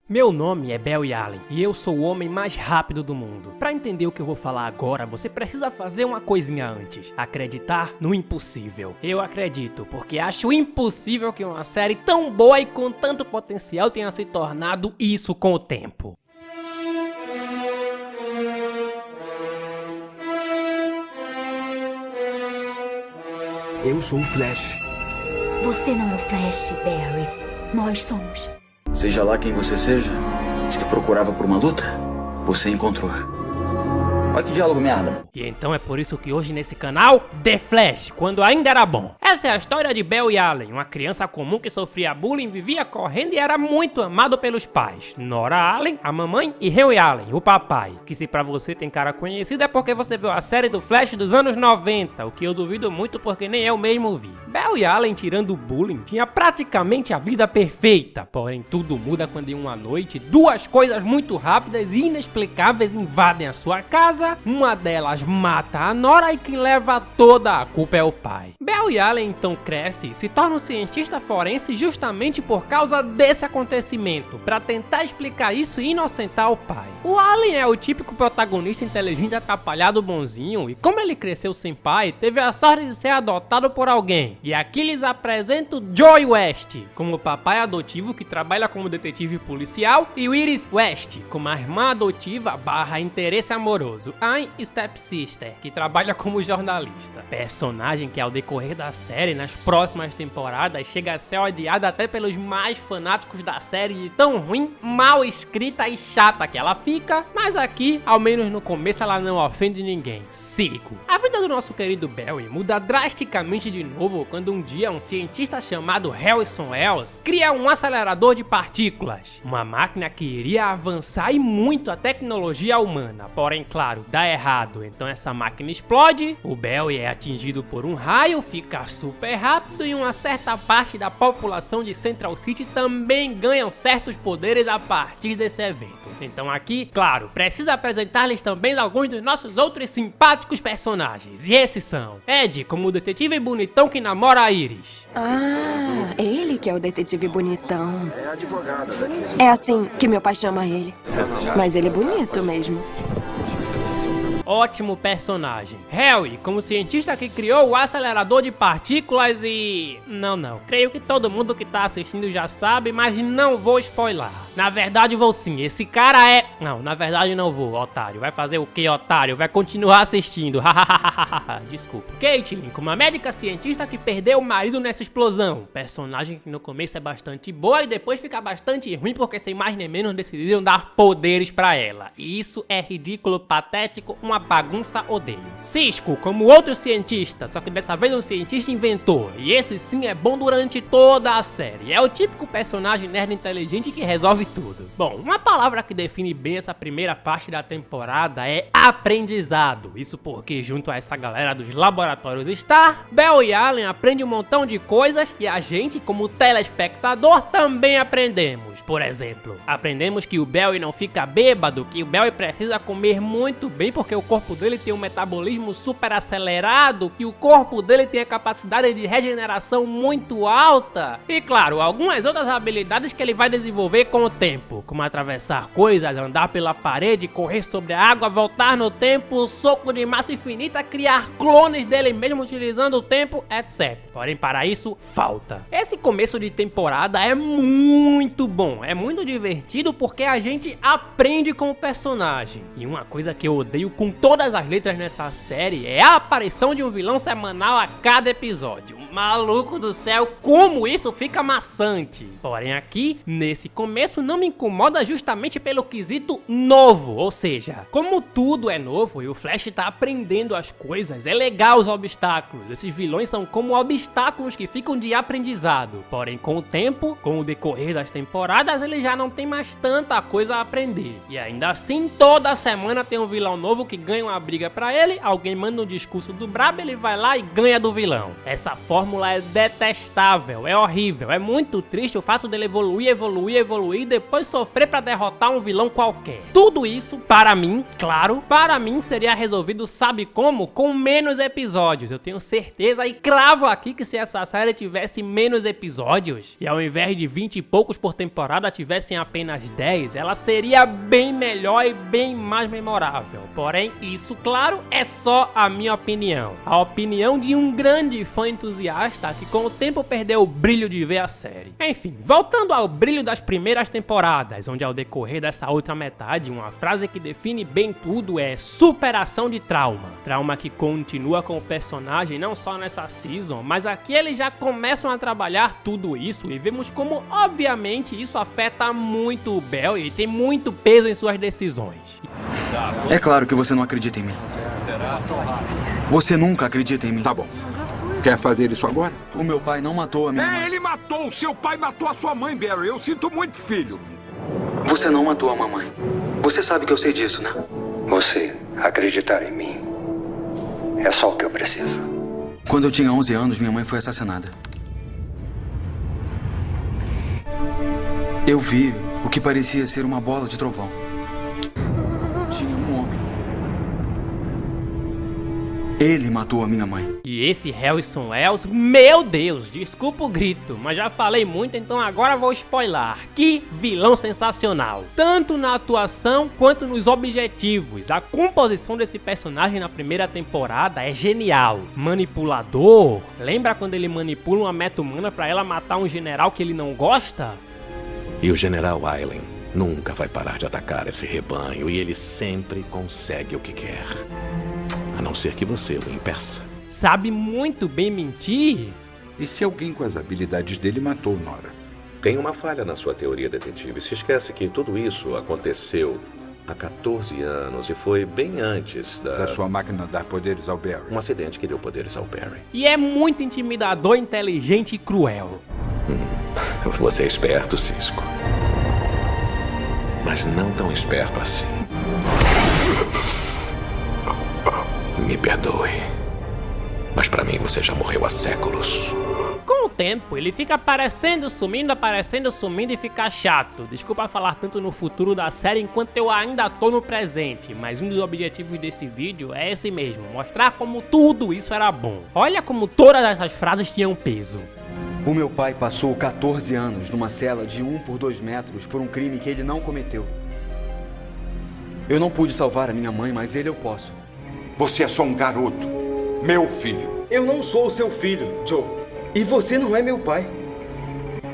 Meu nome é Barry Allen e eu sou o homem mais rápido do mundo. Pra entender o que eu vou falar agora, você precisa fazer uma coisinha antes: acreditar no impossível. Eu acredito, porque acho impossível que uma série tão boa e com tanto potencial tenha se tornado isso com o tempo. Eu sou o Flash. Você não é o Flash, Barry. Nós somos. Seja lá quem você seja, se tu procurava por uma luta, você encontrou. Olha que diálogo merda. E então é por isso que hoje nesse canal, The Flash, quando ainda era bom. Essa é a história de Barry Allen, uma criança comum que sofria bullying, vivia correndo e era muito amado pelos pais. Nora Allen, a mamãe, e Henry Allen, o papai. Que se pra você tem cara conhecida é porque você viu a série do Flash dos anos 90, o que eu duvido muito porque nem eu mesmo vi. Barry Allen, tirando o bullying, tinha praticamente a vida perfeita. Porém, tudo muda quando em uma noite, duas coisas muito rápidas e inexplicáveis invadem a sua casa. Uma delas mata a Nora e quem leva toda a culpa é o pai. Barry Allen então cresce e se torna um cientista forense justamente por causa desse acontecimento, para tentar explicar isso e inocentar o pai. O Allen é o típico protagonista inteligente atrapalhado bonzinho e como ele cresceu sem pai, teve a sorte de ser adotado por alguém. E aqui lhes apresento Joey West, como papai adotivo que trabalha como detetive policial, e Iris West, como a irmã adotiva / interesse amoroso, a stepsister, que trabalha como jornalista. Personagem que ao decorrer da série, nas próximas temporadas, chega a ser odiada até pelos mais fanáticos da série de tão ruim, mal escrita e chata que ela fica, mas aqui, ao menos no começo, ela não ofende ninguém. Circo. A vida do nosso querido Barry muda drasticamente de novo quando um dia um cientista chamado Harrison Wells cria um acelerador de partículas, uma máquina que iria avançar e muito a tecnologia humana, porém claro, dá errado, então essa máquina explode, o Barry é atingido por um raio, fica super rápido e uma certa parte da população de Central City também ganham certos poderes a partir desse evento. Então aqui, claro, preciso apresentar-lhes também alguns dos nossos outros simpáticos personagens, e esses são Ed, como o detetive bonitão que namora a Iris. Ah, ele que é o detetive bonitão. É advogado. É assim que meu pai chama ele. Mas ele é bonito mesmo. Ótimo personagem. Harry, como cientista que criou o acelerador de partículas e... Não, creio que todo mundo que tá assistindo já sabe, mas não vou spoiler. Na verdade vou sim, esse cara é... Não, na verdade não vou, otário. Vai fazer o que, otário? Vai continuar assistindo. Desculpa. Caitlin, como a médica cientista que perdeu o marido nessa explosão. Personagem que no começo é bastante boa e depois fica bastante ruim porque sem mais nem menos decidiram dar poderes pra ela. E isso é ridículo, patético, uma bagunça, odeio. Cisco, como outro cientista, só que dessa vez um cientista inventor, e esse sim é bom durante toda a série. É o típico personagem nerd inteligente que resolve tudo. Bom, uma palavra que define bem essa primeira parte da temporada é aprendizado. Isso porque junto a essa galera dos laboratórios Star, Barry Allen aprende um montão de coisas e a gente, como telespectador, também aprendemos. Por exemplo, aprendemos que o Barry não fica bêbado, que o Barry precisa comer muito bem porque o corpo dele tem um metabolismo super acelerado, que o corpo dele tem a capacidade de regeneração muito alta. E claro, algumas outras habilidades que ele vai desenvolver com o tempo, como atravessar coisas, andar pela parede, correr sobre a água, voltar no tempo, soco de massa infinita, criar clones dele mesmo utilizando o tempo, etc. Porém, para isso, falta. Esse começo de temporada é muito bom, é muito divertido porque a gente aprende com o personagem. E uma coisa que eu odeio com todas as letras nessa série é a aparição de um vilão semanal a cada episódio. Maluco do céu, como isso fica maçante. Porém aqui, nesse começo, não me incomoda justamente pelo quesito novo. Ou seja, como tudo é novo e o Flash tá aprendendo as coisas, é legal os obstáculos. Esses vilões são como obstáculos que ficam de aprendizado. Porém com o tempo, com o decorrer das temporadas, ele já não tem mais tanta coisa a aprender. E ainda assim, toda semana tem um vilão novo que ganha uma briga pra ele, alguém manda um discurso do brabo, ele vai lá e ganha do vilão. Essa forma fórmula é detestável, é horrível, é muito triste o fato dele evoluir e depois sofrer pra derrotar um vilão qualquer. Tudo isso, para mim, claro, para mim seria resolvido, sabe como? Com menos episódios. Eu tenho certeza e cravo aqui que se essa série tivesse menos episódios, e ao invés de 20 e poucos por temporada tivessem apenas 10, ela seria bem melhor e bem mais memorável. Porém, isso, claro, é só a minha opinião. A opinião de um grande fã entusiasta que com o tempo perdeu o brilho de ver a série. Enfim, voltando ao brilho das primeiras temporadas, onde ao decorrer dessa outra metade, uma frase que define bem tudo é superação de trauma. Trauma que continua com o personagem não só nessa season, mas aqui eles já começam a trabalhar tudo isso e vemos como, obviamente, isso afeta muito o Bel e tem muito peso em suas decisões. É claro que você não acredita em mim. Você nunca acredita em mim. Tá bom. Quer fazer isso agora? O meu pai não matou a minha mãe. Ele matou! O seu pai matou a sua mãe, Barry. Eu sinto muito, filho. Você não matou a mamãe. Você sabe que eu sei disso, né? Você acreditar em mim é só o que eu preciso. Quando eu tinha 11 anos, minha mãe foi assassinada. Eu vi o que parecia ser uma bola de trovão. Tinha um homem. Ele matou a minha mãe. E esse Harrison Wells, meu Deus, desculpa o grito, mas já falei muito, então agora vou spoiler. Que vilão sensacional! Tanto na atuação quanto nos objetivos. A composição desse personagem na primeira temporada é genial. Manipulador. Lembra quando ele manipula uma meta-humana pra ela matar um general que ele não gosta? E o General Aileen nunca vai parar de atacar esse rebanho e ele sempre consegue o que quer. A não ser que você o impeça. Sabe muito bem mentir? E se alguém com as habilidades dele matou Nora? Tem uma falha na sua teoria, detetive. Se esquece que tudo isso aconteceu há 14 anos e foi bem antes Da sua máquina dar poderes ao Barry. um acidente que deu poderes ao Barry. E é muito intimidador, inteligente e cruel. Você é esperto, Cisco. Mas não tão esperto assim. Me perdoe. Mas pra mim você já morreu há séculos. Com o tempo, ele fica aparecendo, sumindo e fica chato. Desculpa falar tanto no futuro da série enquanto eu ainda tô no presente, mas um dos objetivos desse vídeo é esse mesmo, mostrar como tudo isso era bom. Olha como todas essas frases tinham peso. O meu pai passou 14 anos numa cela de 1 por 2 metros por um crime que ele não cometeu. Eu não pude salvar a minha mãe, mas ele eu posso. Você é só um garoto. Meu filho. Eu não sou o seu filho, Joe. E você não é meu pai.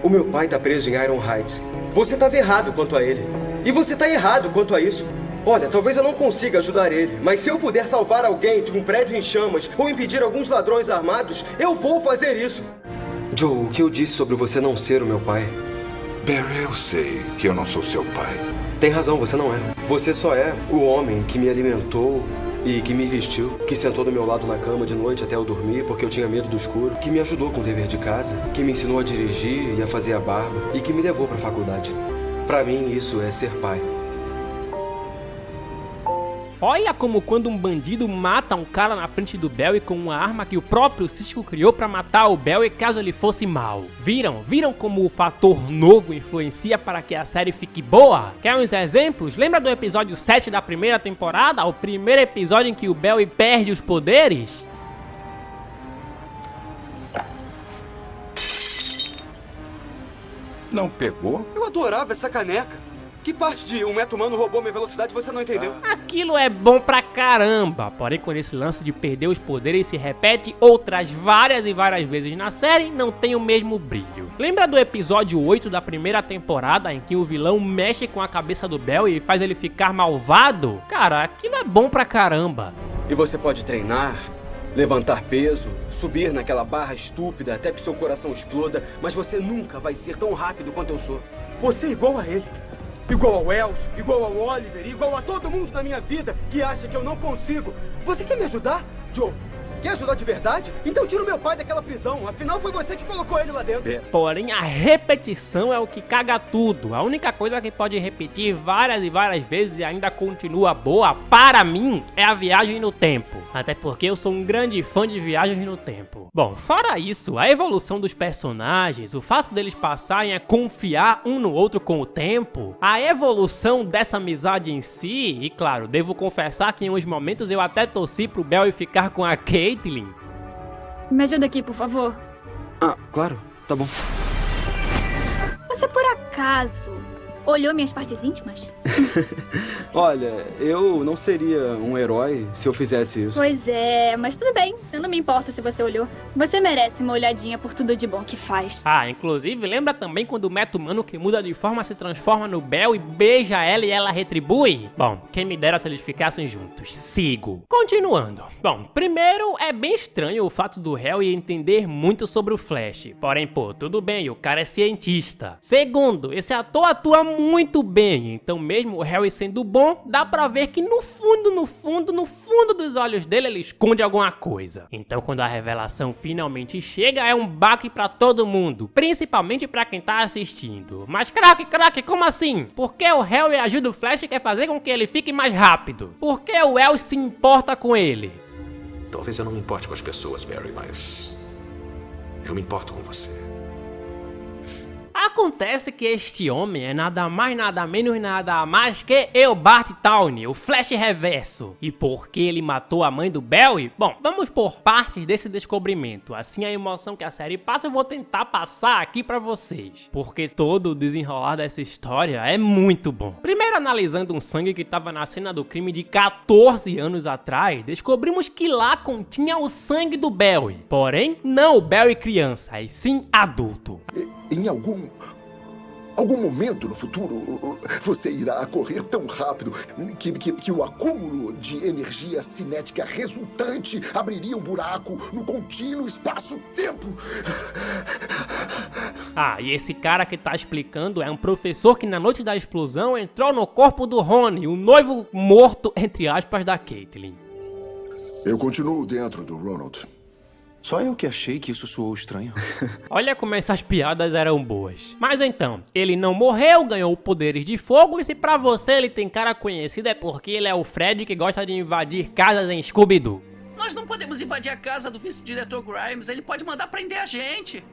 O meu pai tá preso em Iron Heights. Você tava errado quanto a ele. E você tá errado quanto a isso. Olha, talvez eu não consiga ajudar ele, mas se eu puder salvar alguém de um prédio em chamas ou impedir alguns ladrões armados, eu vou fazer isso. Joe, o que eu disse sobre você não ser o meu pai? Barry, eu sei que eu não sou seu pai. Tem razão, você não é. Você só é o homem que me alimentou e que me vestiu, que sentou do meu lado na cama de noite até eu dormir porque eu tinha medo do escuro, que me ajudou com o dever de casa, que me ensinou a dirigir e a fazer a barba e que me levou pra faculdade. Pra mim, isso é ser pai. Olha como quando um bandido mata um cara na frente do Barry com uma arma que o próprio Cisco criou pra matar o Barry caso ele fosse mal. Viram? Viram como o fator novo influencia para que a série fique boa? Quer uns exemplos? Lembra do episódio 7 da primeira temporada? O primeiro episódio em que o Barry perde os poderes? Não pegou? Eu adorava essa caneca. Que parte de um metro humano roubou minha velocidade você não entendeu? Aquilo é bom pra caramba, porém quando esse lance de perder os poderes se repete outras várias e várias vezes na série, não tem o mesmo brilho. Lembra do episódio 8 da primeira temporada em que o vilão mexe com a cabeça do Barry e faz ele ficar malvado? Cara, aquilo é bom pra caramba. E você pode treinar, levantar peso, subir naquela barra estúpida até que seu coração exploda, mas você nunca vai ser tão rápido quanto eu sou. Você é igual a ele. Igual ao Wells, igual ao Oliver, igual a todo mundo na minha vida que acha que eu não consigo. Você quer me ajudar, Joe? Quer ajudar de verdade? Então tira o meu pai daquela prisão. Afinal, foi você que colocou ele lá dentro. Porém, a repetição é o que caga tudo. A única coisa que pode repetir várias e várias vezes e ainda continua boa, para mim, é a viagem no tempo. Até porque eu sou um grande fã de viagens no tempo. Bom, fora isso, a evolução dos personagens, o fato deles passarem a confiar um no outro com o tempo, a evolução dessa amizade em si, e claro, devo confessar que em uns momentos eu até torci pro Barry ficar com a Caitlin. Me ajuda aqui, por favor. Ah, claro, tá bom. Você por acaso olhou minhas partes íntimas? Olha, eu não seria um herói se eu fizesse isso. Pois é, mas tudo bem. Eu não me importo se você olhou. Você merece uma olhadinha por tudo de bom que faz. Ah, inclusive, lembra também quando o meta humano que muda de forma se transforma no Bel e beija ela e ela retribui? Bom, quem me dera se eles ficassem juntos. Sigo. Continuando. Bom, primeiro, é bem estranho o fato do Harry entender muito sobre o Flash. Porém, pô, tudo bem, o cara é cientista. Segundo, esse ator atua muito bem, então mesmo o Harry sendo bom, dá pra ver que no fundo dos olhos dele ele esconde alguma coisa. Então quando a revelação finalmente chega, é um baque pra todo mundo, principalmente pra quem tá assistindo. Mas craque, como assim? Por que o Harry ajuda o Flash e quer fazer com que ele fique mais rápido? Por que o Wells se importa com ele? Talvez eu não me importe com as pessoas, Barry, mas eu me importo com você. Acontece que este homem é nada mais, nada menos, nada mais que Eobard Thawne, o Flash Reverso. E por que ele matou a mãe do Barry? Bom, vamos por partes desse descobrimento. Assim a emoção que a série passa eu vou tentar passar aqui pra vocês. Porque todo o desenrolar dessa história é muito bom. Primeiro, analisando um sangue que estava na cena do crime de 14 anos atrás, descobrimos que lá continha o sangue do Barry. Porém, não o Barry criança, e sim adulto. Em algum momento no futuro, você irá correr tão rápido que o acúmulo de energia cinética resultante abriria um buraco no contínuo espaço-tempo. Ah, e esse cara que tá explicando é um professor que na noite da explosão entrou no corpo do Rony, o noivo morto, entre aspas, da Caitlin. Eu continuo dentro do Ronald. Só eu que achei que isso soou estranho. Olha como essas piadas eram boas. Mas então, ele não morreu, ganhou poderes de fogo, e se pra você ele tem cara conhecida é porque ele é o Fred que gosta de invadir casas em Scooby-Doo. Nós não podemos invadir a casa do vice-diretor Grimes, ele pode mandar prender a gente.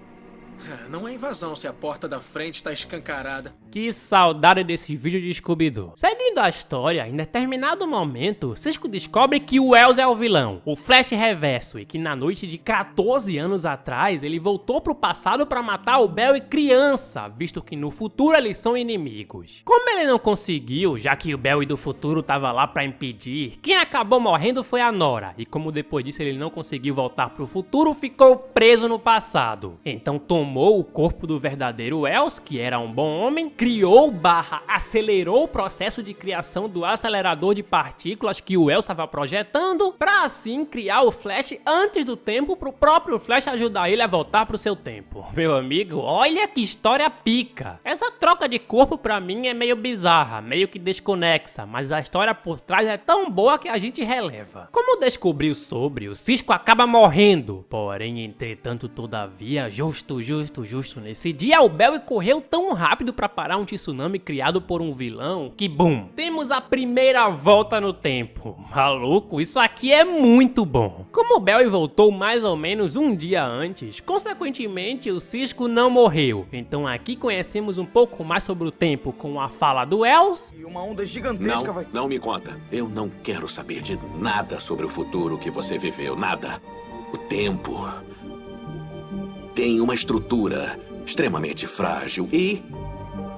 Não é invasão se a porta da frente tá escancarada. Que saudade desse vídeo de Scooby-Doo. Seguindo a história, em determinado momento, Cisco descobre que o Wells é o vilão, o Flash Reverso, e que na noite de 14 anos atrás, ele voltou pro passado pra matar o Barry criança, visto que no futuro eles são inimigos. Como ele não conseguiu, já que o Barry do futuro tava lá pra impedir, quem acabou morrendo foi a Nora, e como depois disso ele não conseguiu voltar pro futuro, ficou preso no passado. Então tomou o corpo do verdadeiro Wells, que era um bom homem, acelerou o processo de criação do acelerador de partículas que o Wells estava projetando, pra assim criar o Flash antes do tempo, pro próprio Flash ajudar ele a voltar pro seu tempo. Meu amigo, olha que história pica. Essa troca de corpo pra mim é meio bizarra, meio que desconexa, mas a história por trás é tão boa que a gente releva. Como descobriu sobre, o Cisco acaba morrendo, porém, entretanto, todavia, justo nesse dia, o Barry correu tão rápido pra parar um tsunami criado por um vilão que, bum, temos a primeira volta no tempo. Maluco, isso aqui é muito bom. Como o Barry voltou mais ou menos um dia antes, consequentemente o Cisco não morreu. Então aqui conhecemos um pouco mais sobre o tempo com a fala do Wells. E uma onda gigantesca Não me conta. Eu não quero saber de nada sobre o futuro que você viveu, nada. O tempo tem uma estrutura extremamente frágil e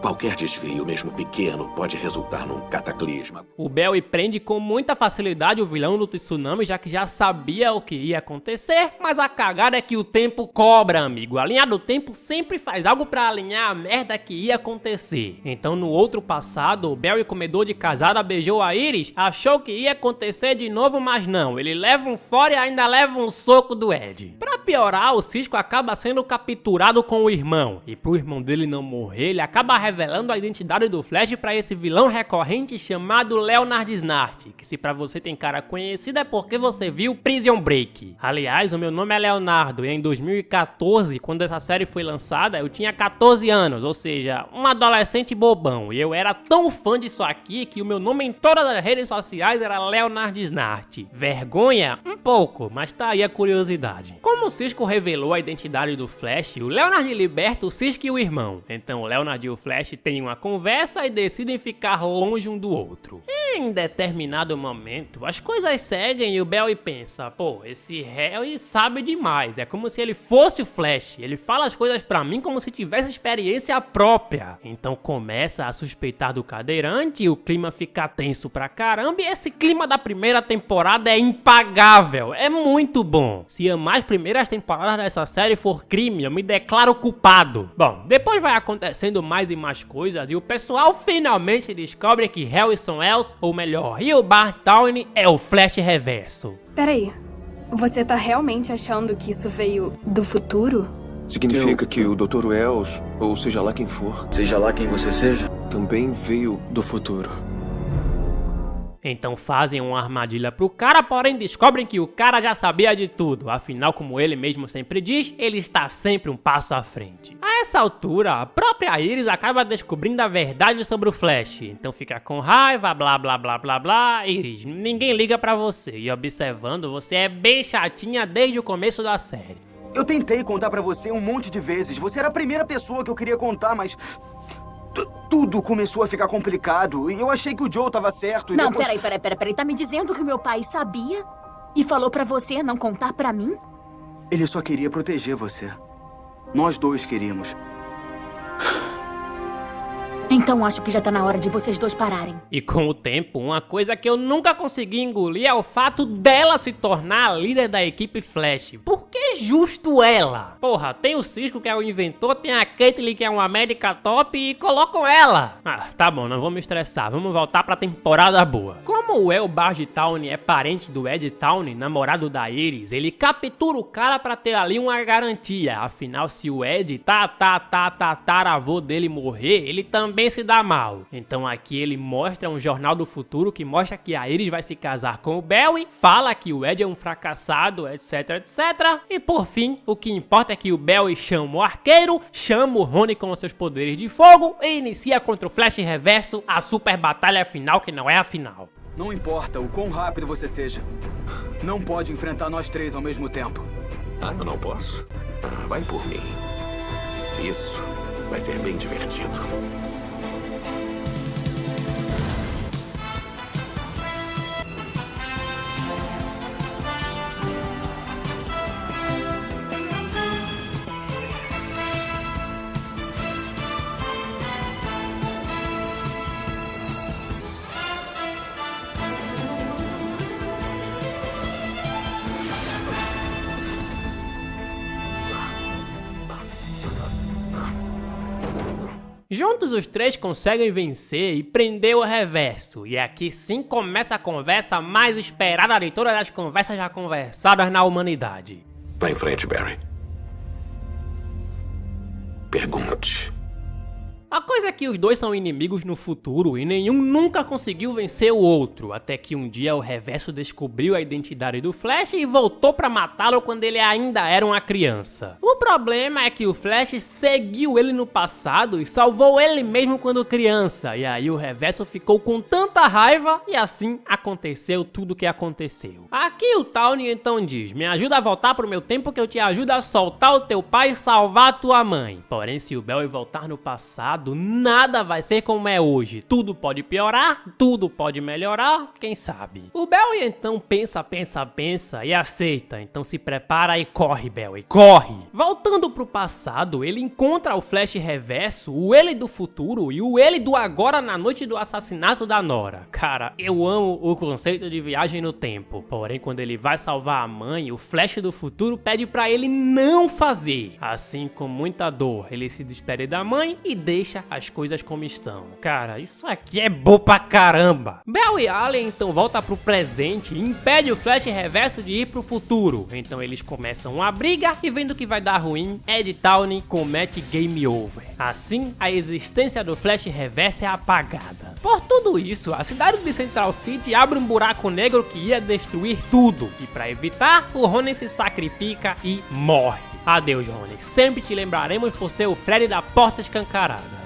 qualquer desvio, mesmo pequeno, pode resultar num cataclisma. O Barry prende com muita facilidade o vilão do tsunami, já que já sabia o que ia acontecer, mas a cagada é que o tempo cobra, amigo. A linha do tempo sempre faz algo pra alinhar a merda que ia acontecer. Então no outro passado, o Barry, comedor de casada, beijou a Iris, achou que ia acontecer de novo, mas não. Ele leva um fora e ainda leva um soco do Ed. Pra piorar, o Cisco acaba sendo capturado com o irmão. E pro irmão dele não morrer, ele acaba revelando a identidade do Flash pra esse vilão recorrente chamado Leonard Snart. Que se pra você tem cara conhecida é porque você viu Prison Break. Aliás, o meu nome é Leonardo e em 2014, quando essa série foi lançada, eu tinha 14 anos, ou seja, um adolescente bobão. E eu era tão fã disso aqui que o meu nome em todas as redes sociais era Leonard Snart. Vergonha? Um pouco, mas tá aí a curiosidade. Como o Cisco revelou a identidade do Flash, o Leonard liberta o Cisco e o irmão. Então o Leonard e o Flash têm uma conversa e decidem ficar longe um do outro. E em determinado momento, as coisas seguem e o Barry pensa, pô, esse Harry sabe demais, é como se ele fosse o Flash, ele fala as coisas pra mim como se tivesse experiência própria. Então começa a suspeitar do cadeirante e o clima fica tenso pra caramba e esse clima da primeira temporada é impagável, é muito bom. Se amar as primeiras temporadas dessa série for crime, eu me declaro culpado. Bom, depois vai acontecendo mais e mais coisas e o pessoal finalmente descobre que Harrison Wells, ou melhor, Rio Bartown é o Flash Reverso. Peraí, você tá realmente achando que isso veio do futuro? Significa que o Dr. Wells, ou seja lá quem for, seja lá quem você seja, também veio do futuro. Então fazem uma armadilha pro cara, porém descobrem que o cara já sabia de tudo. Afinal, como ele mesmo sempre diz, ele está sempre um passo à frente. A essa altura, a própria Iris acaba descobrindo a verdade sobre o Flash. Então fica com raiva, blá blá blá blá blá. Iris, ninguém liga pra você. E observando, você é bem chatinha desde o começo da série. Eu tentei contar pra você um monte de vezes. Você era a primeira pessoa que eu queria contar, mas... tudo começou a ficar complicado e eu achei que o Joe tava certo e Não, depois... peraí. Tá me dizendo que o meu pai sabia e falou pra você não contar pra mim? Ele só queria proteger você. Nós dois queríamos. Então acho que já tá na hora de vocês dois pararem. E com o tempo, uma coisa que eu nunca consegui engolir é o fato dela se tornar a líder da equipe Flash. Por que justo ela? Porra, tem o Cisco que é o inventor, tem a Caitlyn que é uma médica top e colocam ela. Ah, tá bom, não vou me estressar, vamos voltar pra temporada boa. Como o El Barstown é parente do Ed Town, namorado da Iris, ele captura o cara pra ter ali uma garantia. Afinal, se o Ed tataravô dele morrer, ele também se dá mal. Então aqui ele mostra um jornal do futuro que mostra que a Iris vai se casar com o Barry, fala que o Ed é um fracassado, etc, etc. E por fim, o que importa é que o Barry chama o arqueiro, chama o Rony com os seus poderes de fogo e inicia contra o Flash Reverso a super batalha final que não é a final. Não importa o quão rápido você seja, não pode enfrentar nós três ao mesmo tempo. Ah, eu não posso. Ah, vai por mim. Isso vai ser bem divertido. Juntos os três conseguem vencer e prender o Reverso. E aqui sim começa a conversa mais esperada de todas as conversas já conversadas na humanidade. Vá em frente, Barry. Pergunte. A coisa é que os dois são inimigos no futuro e nenhum nunca conseguiu vencer o outro, até que um dia o Reverso descobriu a identidade do Flash e voltou pra matá-lo quando ele ainda era uma criança. O problema é que o Flash seguiu ele no passado e salvou ele mesmo quando criança, e aí o Reverso ficou com tanta raiva e assim aconteceu tudo o que aconteceu. Aqui o Tawny então diz, me ajuda a voltar pro meu tempo que eu te ajudo a soltar o teu pai e salvar a tua mãe. Porém, se o Barry voltar no passado, nada vai ser como é hoje. Tudo pode piorar, tudo pode melhorar, quem sabe. O Barry então pensa e aceita. Então se prepara e corre, Barry, corre. Voltando pro passado, ele encontra o Flash Reverso, o ele do futuro e o ele do agora na noite do assassinato da Nora. Cara, eu amo o conceito de viagem no tempo. Porém, quando ele vai salvar a mãe, o Flash do futuro pede pra ele não fazer. Assim, com muita dor, ele se despede da mãe e deixa deixa as coisas como estão. Cara, isso aqui é bom pra caramba. Barry Allen então volta pro presente e impede o Flash Reverso de ir pro futuro. Então eles começam uma briga e vendo que vai dar ruim, Ed Towney comete game over. Assim, a existência do Flash Reverso é apagada. Por tudo isso, a cidade de Central City abre um buraco negro que ia destruir tudo. E para evitar, o Ronan se sacrifica e morre. Adeus, Ronan. Sempre te lembraremos por ser o Freddy da porta escancarada.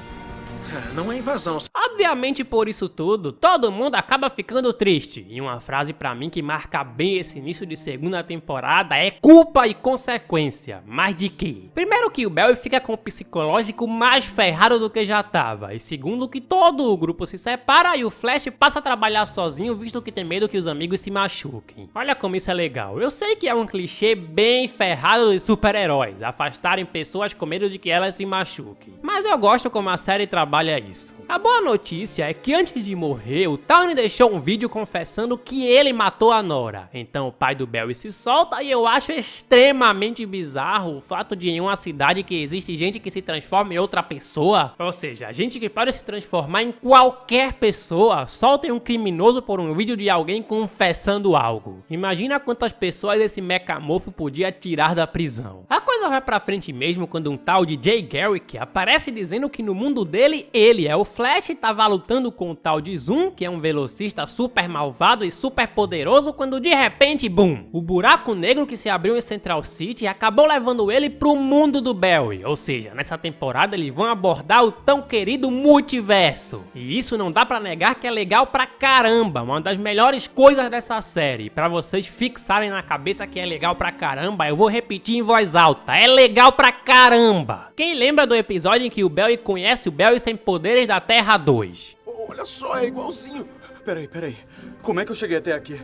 Não é invasão. Obviamente, por isso tudo, todo mundo acaba ficando triste. E uma frase pra mim que marca bem esse início de segunda temporada é culpa e consequência. Mas de quê? Primeiro que o Barry fica com o psicológico mais ferrado do que já tava. E segundo que todo o grupo se separa e o Flash passa a trabalhar sozinho, visto que tem medo que os amigos se machuquem. Olha como isso é legal. Eu sei que é um clichê bem ferrado de super-heróis, afastarem pessoas com medo de que elas se machuquem. Mas eu gosto como a série trabalha isso. A boa notícia é que antes de morrer, o Towney deixou um vídeo confessando que ele matou a Nora. Então o pai do Barry se solta e eu acho extremamente bizarro o fato de em uma cidade que existe gente que se transforma em outra pessoa, ou seja, gente que pode se transformar em qualquer pessoa, soltem um criminoso por um vídeo de alguém confessando algo. Imagina quantas pessoas esse mecamorfo podia tirar da prisão. A coisa vai pra frente mesmo quando um tal de Jay Garrick aparece dizendo que no mundo dele, ele é o Flash e tava lutando com o tal de Zoom, que é um velocista super malvado e super poderoso, quando de repente, boom, o buraco negro que se abriu em Central City acabou levando ele pro mundo do Barry. Ou seja, nessa temporada eles vão abordar o tão querido multiverso. E isso não dá pra negar que é legal pra caramba, uma das melhores coisas dessa série. Pra vocês fixarem na cabeça que é legal pra caramba, eu vou repetir em voz alta, é legal pra caramba. Quem lembra do episódio em que o Barry conhece o Barry sem poderes da Terra 2? Olha só, é igualzinho. Peraí. Como é que eu cheguei até aqui?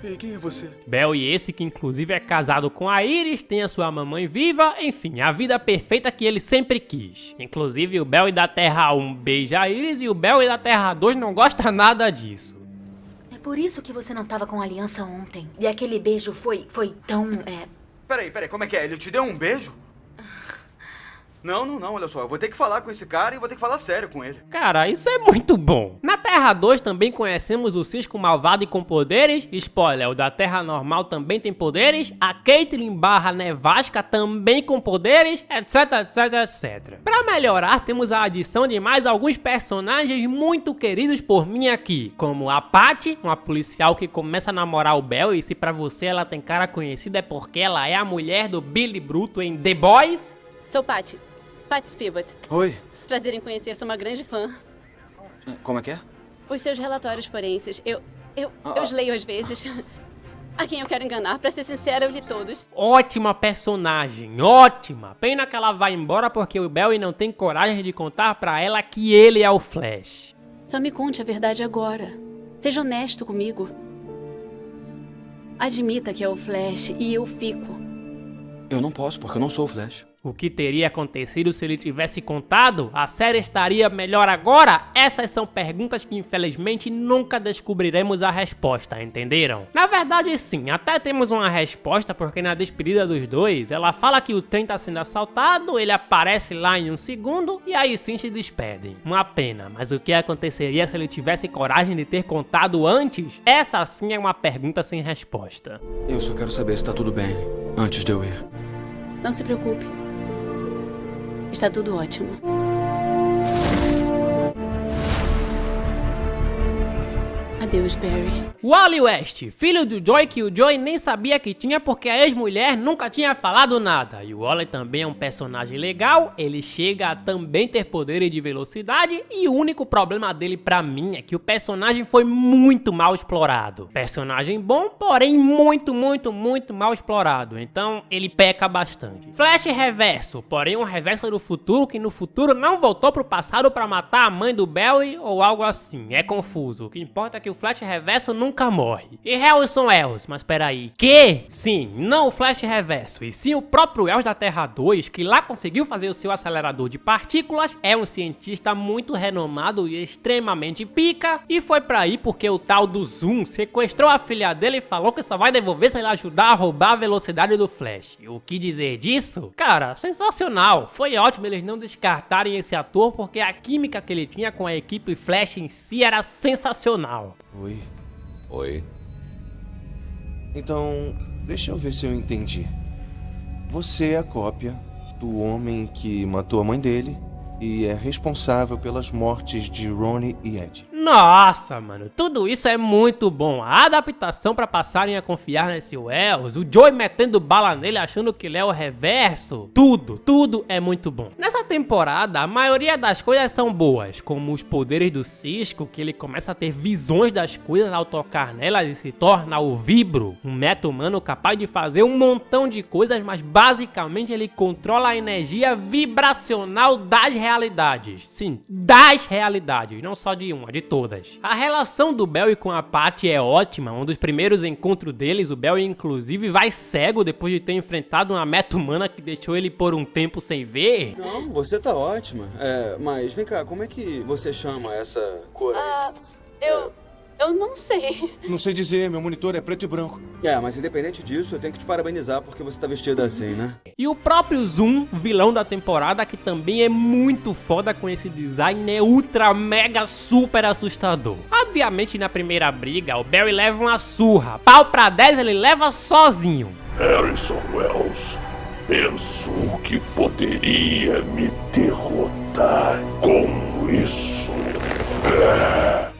E quem é você? Barry esse que inclusive é casado com a Iris, tem a sua mamãe viva, enfim, a vida perfeita que ele sempre quis. Inclusive o Barry da Terra 1 beija a Iris e o Barry da Terra 2 não gosta nada disso. É por isso que você não tava com a aliança ontem. E aquele beijo foi tão, Peraí, como é que é? Ele te deu um beijo? Não, olha só, eu vou ter que falar com esse cara e vou ter que falar sério com ele. Cara, isso é muito bom. Na Terra 2 também conhecemos o Cisco malvado e com poderes. Spoiler, o da Terra normal também tem poderes. A Caitlyn / Nevasca também com poderes, etc. Pra melhorar, temos a adição de mais alguns personagens muito queridos por mim aqui, como a Patty, uma policial que começa a namorar o Barry, e se pra você ela tem cara conhecida é porque ela é a mulher do Billy Bruto em The Boys. Sou Patty Spivot. Oi. Prazer em conhecer, sou uma grande fã. Como é que é? Os seus relatórios forenses, eu os leio às vezes. A quem eu quero enganar, pra ser sincera, eu li todos. Ótima personagem, ótima. Pena que ela vai embora porque o Barry não tem coragem de contar pra ela que ele é o Flash. Só me conte a verdade agora. Seja honesto comigo. Admita que é o Flash e eu fico. Eu não posso, porque eu não sou o Flash. O que teria acontecido se ele tivesse contado? A série estaria melhor agora? Essas são perguntas que infelizmente nunca descobriremos a resposta, entenderam? Na verdade sim, até temos uma resposta porque na despedida dos dois, ela fala que o trem tá sendo assaltado, ele aparece lá em um segundo e aí sim se despedem. Uma pena, mas o que aconteceria se ele tivesse coragem de ter contado antes? Essa sim é uma pergunta sem resposta. Eu só quero saber se tá tudo bem, antes de eu ir. Não se preocupe. Está tudo ótimo. Adeus, Barry. Wally West, filho do Joey que o Joey nem sabia que tinha porque a ex-mulher nunca tinha falado nada. E o Wally também é um personagem legal, ele chega a também ter poderes de velocidade e o único problema dele pra mim é que o personagem foi muito mal explorado. Personagem bom, porém muito mal explorado, então ele peca bastante. Flash reverso, porém um reverso do futuro que no futuro não voltou pro passado pra matar a mãe do Barry ou algo assim, é confuso. O que importa é que que o Flash Reverso nunca morre. E Hells são Hells, mas peraí, que? Sim, não o Flash Reverso, e sim o próprio Hells da Terra 2, que lá conseguiu fazer o seu acelerador de partículas, é um cientista muito renomado e extremamente pica, e foi pra aí porque o tal do Zoom sequestrou a filha dele e falou que só vai devolver se ele ajudar a roubar a velocidade do Flash. E o que dizer disso? Cara, sensacional, foi ótimo eles não descartarem esse ator porque a química que ele tinha com a equipe Flash em si era sensacional. Oi. Oi. Então, deixa eu ver se eu entendi. Você é a cópia do homem que matou a mãe dele e é responsável pelas mortes de Ronnie e Ed. Nossa, mano, tudo isso é muito bom. A adaptação pra passarem a confiar nesse Wells, o Joey metendo bala nele achando que ele é o Reverso, tudo é muito bom. Nessa temporada, a maioria das coisas são boas, como os poderes do Cisco, que ele começa a ter visões das coisas ao tocar nelas e se torna o Vibro, um meta-humano capaz de fazer um montão de coisas, mas basicamente ele controla a energia vibracional das realidades. Sim, das realidades, não só de uma, de todas. A relação do Barry com a Patty é ótima. Um dos primeiros encontros deles, o Barry inclusive vai cego depois de ter enfrentado uma meta-humana que deixou ele por um tempo sem ver. Não, você tá ótima. Mas vem cá, como é que você chama essa cor aí? Eu não sei. Não sei dizer, meu monitor é preto e branco. Mas independente disso, eu tenho que te parabenizar porque você tá vestida assim, né? E o próprio Zoom, vilão da temporada, que também é muito foda com esse design, é ultra mega super assustador. Obviamente na primeira briga, o Barry leva uma surra. Pau pra 10 ele leva sozinho. Harrison Wells pensou que poderia me derrotar com isso.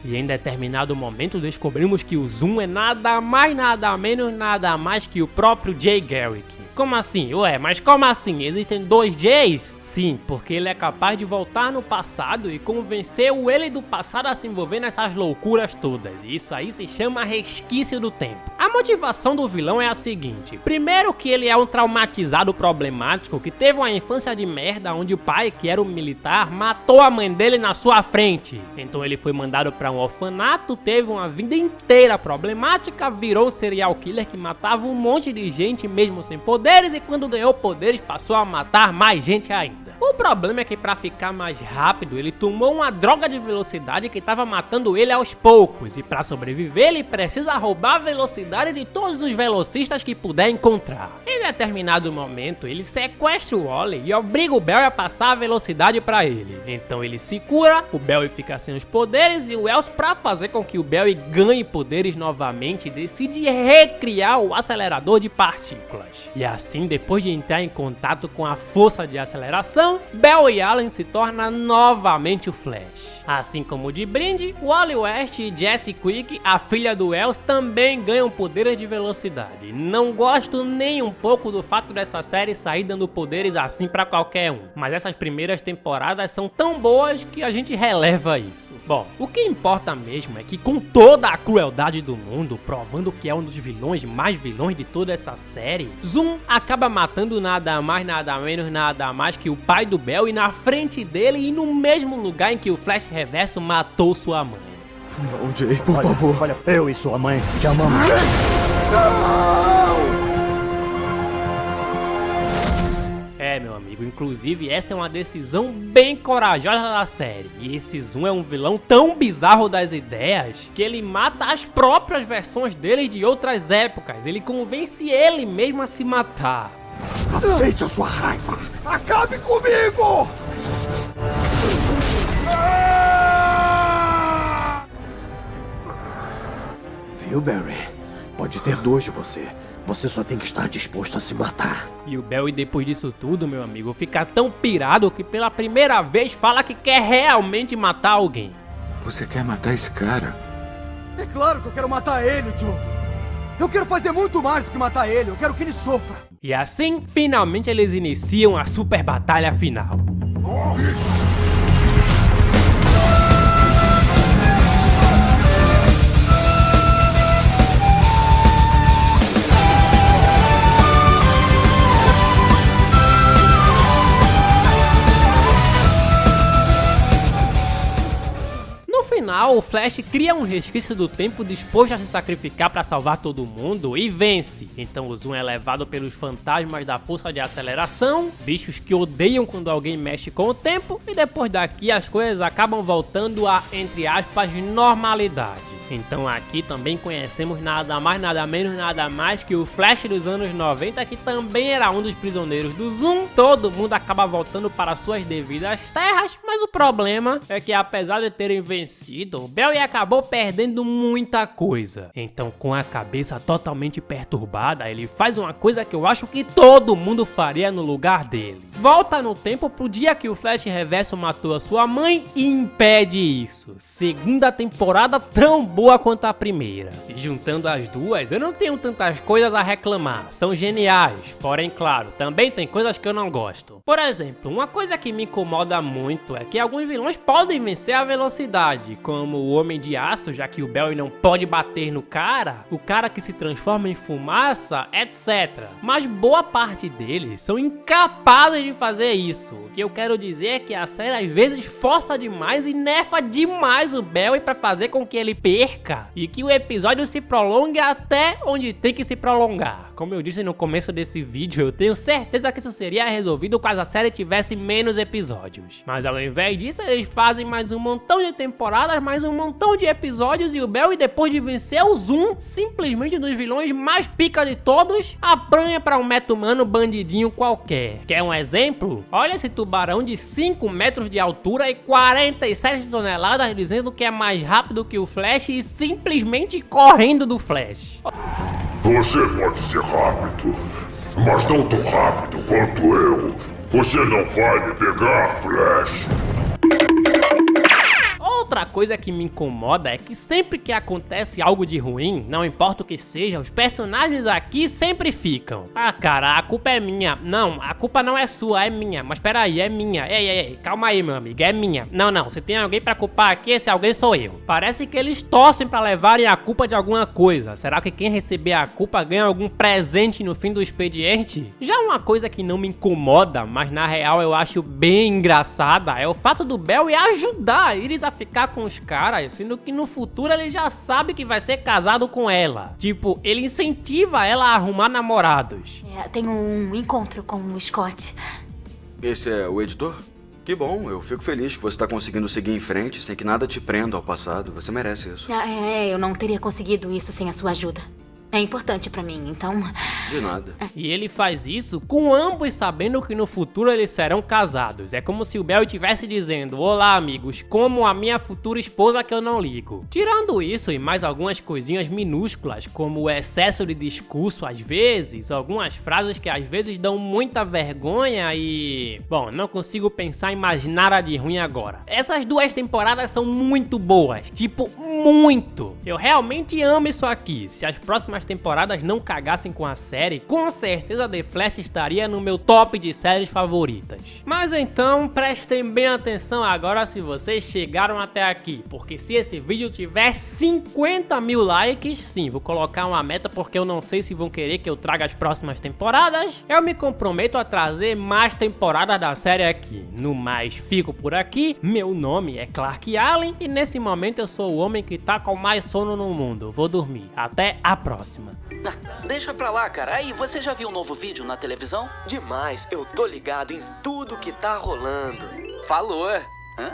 E em determinado momento descobrimos que o Zoom é nada mais, nada menos, nada mais que o próprio Jay Garrick. Como assim? Ué, mas como assim? Existem dois Jays? Sim, porque ele é capaz de voltar no passado e convencer o ele do passado a se envolver nessas loucuras todas. E isso aí se chama resquício do tempo. A motivação do vilão é a seguinte. Primeiro que ele é um traumatizado problemático que teve uma infância de merda onde o pai, que era um militar, matou a mãe dele na sua frente. Então ele foi mandado para um orfanato, teve uma vida inteira problemática, virou um serial killer que matava um monte de gente mesmo sem poderes e quando ganhou poderes passou a matar mais gente ainda. O problema é que pra ficar mais rápido ele tomou uma droga de velocidade que tava matando ele aos poucos e pra sobreviver ele precisa roubar a velocidade de todos os velocistas que puder encontrar. Em determinado momento ele sequestra o Wally e obriga o Barry a passar a velocidade pra ele. Então ele se cura, o Barry fica sem os poderes e o Wells, pra fazer com que o Barry ganhe poderes novamente, decide recriar o acelerador de partículas. E assim, depois de entrar em contato com a força de aceleração, Barry Allen se torna novamente o Flash. Assim como de brinde, Wally West e Jessie Quick, a filha do Wells, também ganham poderes de velocidade. Não gosto nem um pouco do fato dessa série sair dando poderes assim pra qualquer um, mas essas primeiras temporadas são tão boas que a gente releva isso. Bom, o que importa mesmo é que com toda a crueldade do mundo, provando que é um dos vilões mais vilões de toda essa série, Zoom acaba matando nada mais, nada menos, nada mais que o pai do Barry na frente dele e no mesmo lugar em que o Flash Reverso matou sua mãe. Não, Jay, por favor. Olha, eu e sua mãe te amamos. Meu amigo, inclusive essa é uma decisão bem corajosa da série. E esse Zoom é um vilão tão bizarro das ideias que ele mata as próprias versões dele de outras épocas. Ele convence ele mesmo a se matar. Aceite a sua raiva! Acabe comigo! Viu, Barry? Pode ter dois de você. Você só tem que estar disposto a se matar. E o Barry, depois disso tudo, meu amigo, fica tão pirado que pela primeira vez fala que quer realmente matar alguém. Você quer matar esse cara? É claro que eu quero matar ele, Joe. Eu quero fazer muito mais do que matar ele. Eu quero que ele sofra. E assim, finalmente eles iniciam a super batalha final. final, o Flash cria um resquício do tempo disposto a se sacrificar para salvar todo mundo e vence. Então o Zoom é levado pelos fantasmas da força de aceleração, bichos que odeiam quando alguém mexe com o tempo, e depois daqui as coisas acabam voltando a, entre aspas, normalidade. Então aqui também conhecemos nada mais, nada menos, nada mais que o Flash dos anos 90, que também era um dos prisioneiros do Zoom. Todo mundo acaba voltando para suas devidas terras, mas o problema é que apesar de terem vencido, o Barry acabou perdendo muita coisa. Então, com a cabeça totalmente perturbada, ele faz uma coisa que eu acho que todo mundo faria no lugar dele. Volta no tempo pro dia que o Flash Reverso matou a sua mãe e impede isso. Segunda temporada tão boa quanto a primeira. E juntando as duas, eu não tenho tantas coisas a reclamar. São geniais, porém, claro, também tem coisas que eu não gosto. Por exemplo, uma coisa que me incomoda muito é que alguns vilões podem vencer a velocidade, como o Homem de Aço, já que o Barry não pode bater no cara, o cara que se transforma em fumaça, etc. Mas boa parte deles são incapazes de fazer isso. O que eu quero dizer é que a série às vezes força demais e nerfa demais o Barry para fazer com que ele perca e que o episódio se prolongue até onde tem que se prolongar. Como eu disse no começo desse vídeo, eu tenho certeza que isso seria resolvido caso a série tivesse menos episódios. Mas ao invés disso, eles fazem mais um montão de temporadas, mais um montão de episódios, e o Barry, depois de vencer o Zoom, simplesmente um dos vilões mais pica de todos, apranha pra um meta-humano bandidinho qualquer. Quer um exemplo? Olha esse tubarão de 5 metros de altura e 47 toneladas dizendo que é mais rápido que o Flash e simplesmente correndo do Flash. Você pode ser rápido, mas não tão rápido quanto eu. Você não vai me pegar, Flash. Outra coisa que me incomoda é que sempre que acontece algo de ruim, não importa o que seja, os personagens aqui sempre ficam: ah, cara, a culpa é minha. Não, a culpa não é sua, é minha. Mas peraí, é minha. Ei, calma aí, meu amigo, é minha. Não, se tem alguém pra culpar aqui, esse alguém sou eu. Parece que eles torcem pra levarem a culpa de alguma coisa. Será que quem receber a culpa ganha algum presente no fim do expediente? Já uma coisa que não me incomoda, mas na real eu acho bem engraçada, é o fato do Barry ajudar eles a ficar com os caras, sendo que no futuro ele já sabe que vai ser casado com ela. Tipo, ele incentiva ela a arrumar namorados. Tenho um encontro com o Scott. Esse é o editor? Que bom, eu fico feliz que você está conseguindo seguir em frente sem que nada te prenda ao passado. Você merece isso. Eu não teria conseguido isso sem a sua ajuda. É importante pra mim, então... De nada. E ele faz isso com ambos sabendo que no futuro eles serão casados. É como se o Barry estivesse dizendo: olá, amigos, como a minha futura esposa que eu não ligo. Tirando isso e mais algumas coisinhas minúsculas, como o excesso de discurso às vezes, algumas frases que às vezes dão muita vergonha e... bom, não consigo pensar em mais nada de ruim agora. Essas duas temporadas são muito boas, tipo, muito. Eu realmente amo isso aqui. Se as próximas temporadas não cagassem com a série, com certeza The Flash estaria no meu top de séries favoritas. Mas então, prestem bem atenção agora se vocês chegaram até aqui, porque se esse vídeo tiver 50 mil likes, sim, vou colocar uma meta porque eu não sei se vão querer que eu traga as próximas temporadas, eu me comprometo a trazer mais temporadas da série aqui. No mais, fico por aqui, meu nome é Clark Allen e nesse momento eu sou o homem que tá com mais sono no mundo. Vou dormir. Até a próxima. Deixa pra lá, cara. Aí, você já viu um novo vídeo na televisão? Demais, eu tô ligado em tudo que tá rolando. Falou. Hã?